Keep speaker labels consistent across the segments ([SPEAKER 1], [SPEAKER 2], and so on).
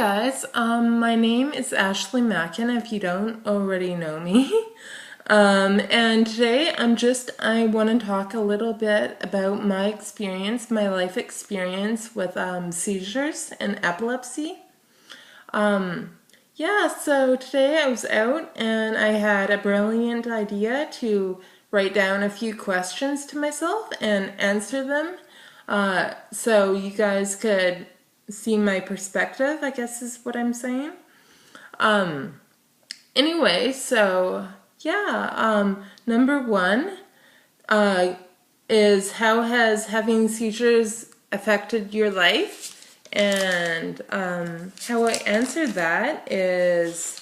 [SPEAKER 1] guys, my name is Ashley Mackin if you don't already know me. And today I want to talk a little bit about my experience, my life experience with seizures and epilepsy. So today I was out and I had a brilliant idea to write down a few questions to myself and answer them so you guys could see my perspective, I guess is what I'm saying. Anyway, number one is how has having seizures affected your life? And how I answered that is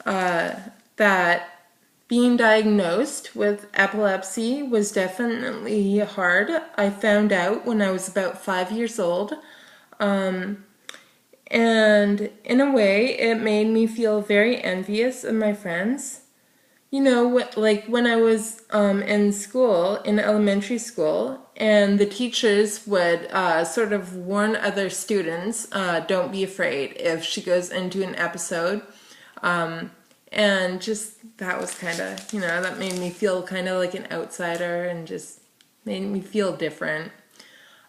[SPEAKER 1] that being diagnosed with epilepsy was definitely hard. I found out when I was about 5 years old. And in a way, it made me feel very envious of my friends. You know, like when I was in school, in elementary school, and the teachers would sort of warn other students, don't be afraid if she goes into an episode. And just that was kind of, that made me feel kind of like an outsider and just made me feel different.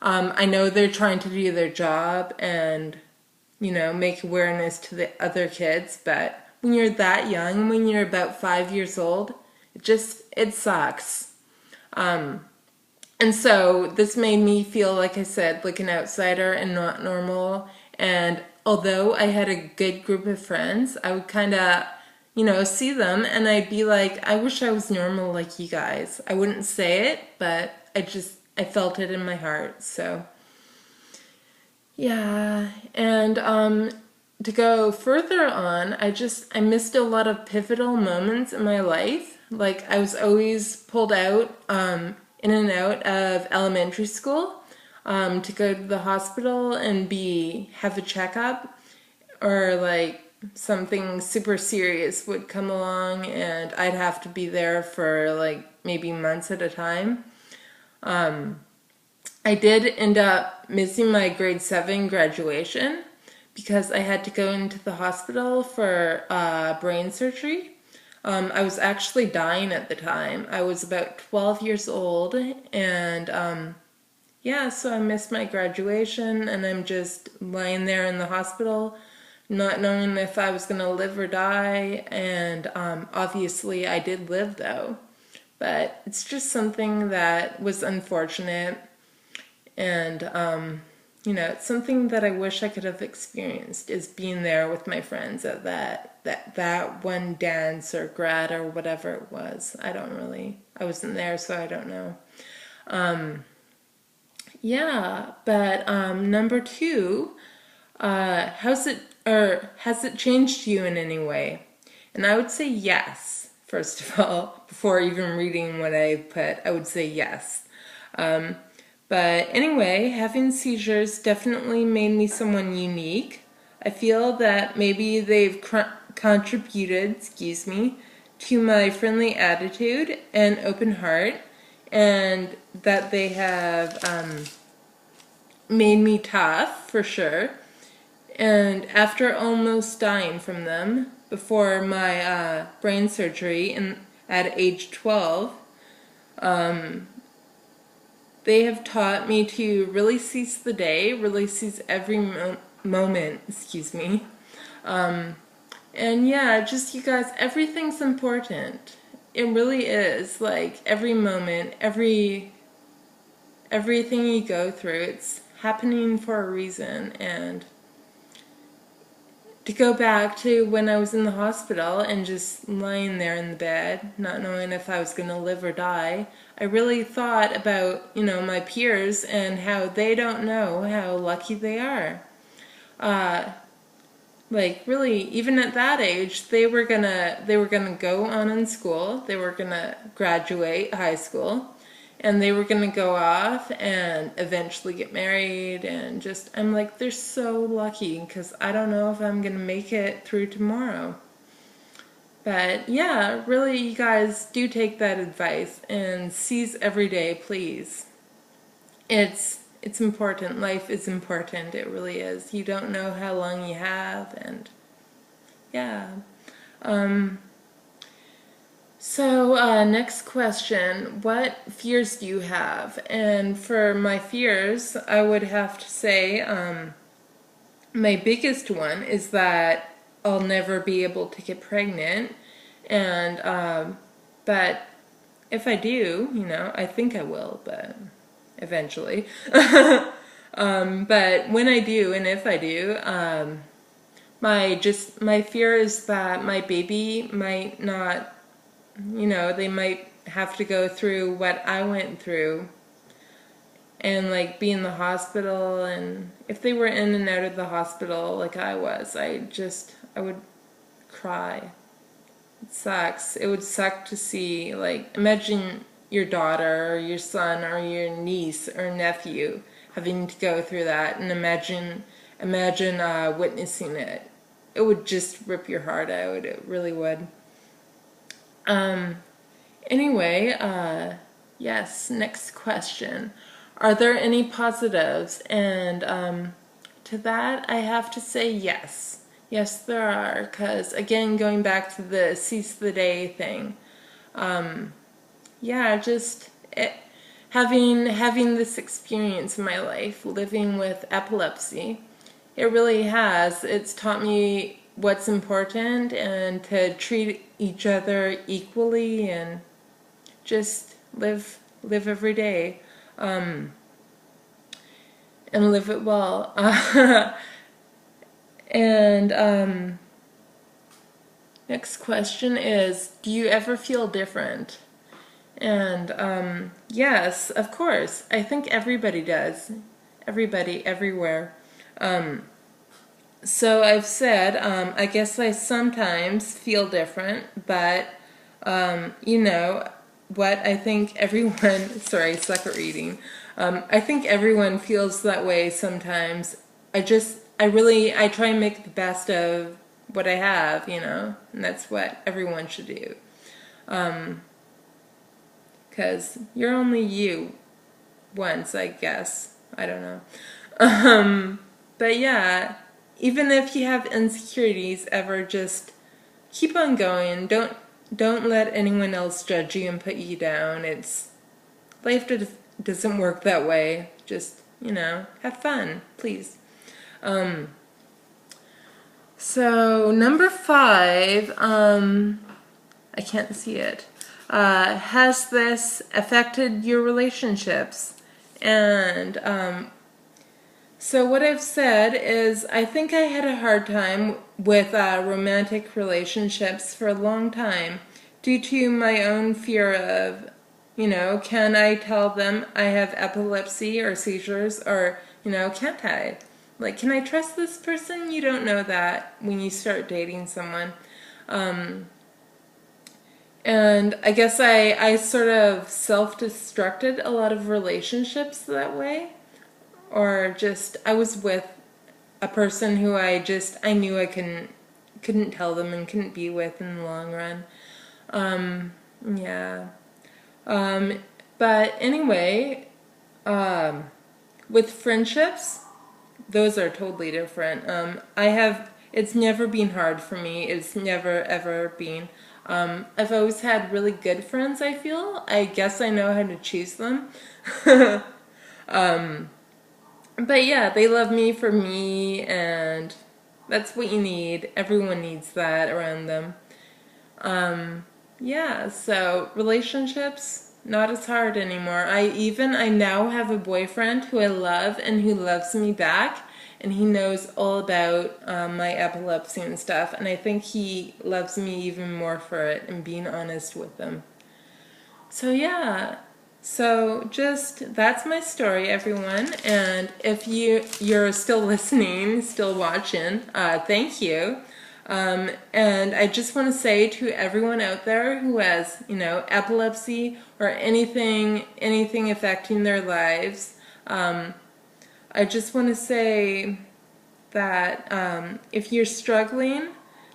[SPEAKER 1] I know they're trying to do their job and, make awareness to the other kids, but when you're that young, when you're about 5 years old, it sucks. And so this made me feel, like I said, like an outsider and not normal. And although I had a good group of friends, I would kind of, see them and I'd be like, I wish I was normal like you guys. I wouldn't say it, but I felt it in my heart. So yeah, and to go further on, I missed a lot of pivotal moments in my life. Like I was always pulled out in and out of elementary school to go to the hospital and have a checkup, or like something super serious would come along and I'd have to be there for like maybe months at a time. I did end up missing my grade 7 graduation because I had to go into the hospital for brain surgery. I was actually dying at the time. I was about 12 years old, and so I missed my graduation, and I'm just lying there in the hospital not knowing if I was going to live or die, and obviously I did live though. But it's just something that was unfortunate. And, it's something that I wish I could have experienced, is being there with my friends at that one dance or grad or whatever it was. I wasn't there, so I don't know. Number two, has it changed you in any way? And I would say yes, first of all. Before even reading what I put, I would say yes. But anyway, having seizures definitely made me someone unique. I feel that maybe they've contributed, to my friendly attitude and open heart, and that they have made me tough, for sure. And after almost dying from them, before my brain surgery at age 12, they have taught me to really seize the day, really seize every moment, And yeah, just you guys, everything's important. It really is. Like every moment, everything you go through, it's happening for a reason. And to go back to when I was in the hospital and just lying there in the bed, not knowing if I was going to live or die, I really thought about, my peers and how they don't know how lucky they are. Like really, even at that age, they were gonna go on in school, they were gonna graduate high school, and they were gonna go off and eventually get married, and I'm like, they're so lucky, because I don't know if I'm gonna make it through tomorrow. But yeah, really, you guys do take that advice and seize every day, please. It's it's important. Life is important. It really is. You don't know how long you have, and yeah. So next question, what fears do you have? And for my fears, I would have to say my biggest one is that I'll never be able to get pregnant. And but if I do, I think I will, but eventually. But when I do, and if I do, my fear is that my baby might not, they might have to go through what I went through and like be in the hospital, and if they were in and out of the hospital like I was, I would cry. It sucks. It would suck to see, like, imagine your daughter or your son or your niece or nephew having to go through that, and imagine witnessing it. It would just rip your heart out. It really would. Anyway, yes, next question. Are there any positives? And to that, I have to say yes. Yes, there are, because, again, going back to the seize the day thing, yeah, having this experience in my life, living with epilepsy, it really has. It's taught me what's important, and to treat each other equally, and just live every day, and live it well. And next question is, do you ever feel different? And yes, of course. I think everybody does. Everybody, everywhere. So I've said, I guess I sometimes feel different, but what I think everyone, sorry, I suck at reading. I think everyone feels that way sometimes. I try and make the best of what I have, and that's what everyone should do. Because you're only you once, I guess. I don't know. But yeah, even if you have insecurities ever, just keep on going. Don't let anyone else judge you and put you down. Life doesn't work that way. Just, have fun, please. So number 5, I can't see it. Has this affected your relationships? And so what I've said is, I think I had a hard time with romantic relationships for a long time due to my own fear of, can I tell them I have epilepsy or seizures, or, can't I? Like, can I trust this person? You don't know that when you start dating someone. And I guess I sort of self-destructed a lot of relationships that way. Or just, I was with a person who I knew I couldn't tell them and couldn't be with in the long run. Yeah. But anyway, with friendships, those are totally different. It's never been hard for me. It's never, ever been. I've always had really good friends, I feel. I guess I know how to choose them. But yeah, they love me for me, and that's what you need. Everyone needs that around them. Yeah, so relationships, not as hard anymore. I now have a boyfriend who I love and who loves me back, and he knows all about my epilepsy and stuff, and I think he loves me even more for it, and being honest with him. So yeah. So that's my story, everyone. And if you're still listening, still watching, thank you. And I just want to say to everyone out there who has, epilepsy or anything affecting their lives, I just want to say that if you're struggling,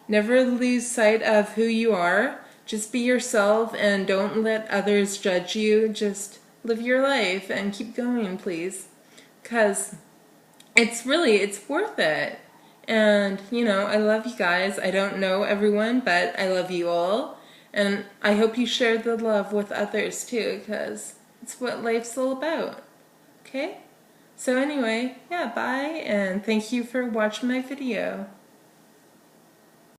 [SPEAKER 1] never lose sight of who you are. Just be yourself and don't let others judge you. Just live your life and keep going, please. because it's worth it. And, you know, I love you guys. I don't know everyone, but I love you all. And I hope you share the love with others too, because it's what life's all about. Okay? So anyway, yeah, bye, and thank you for watching my video.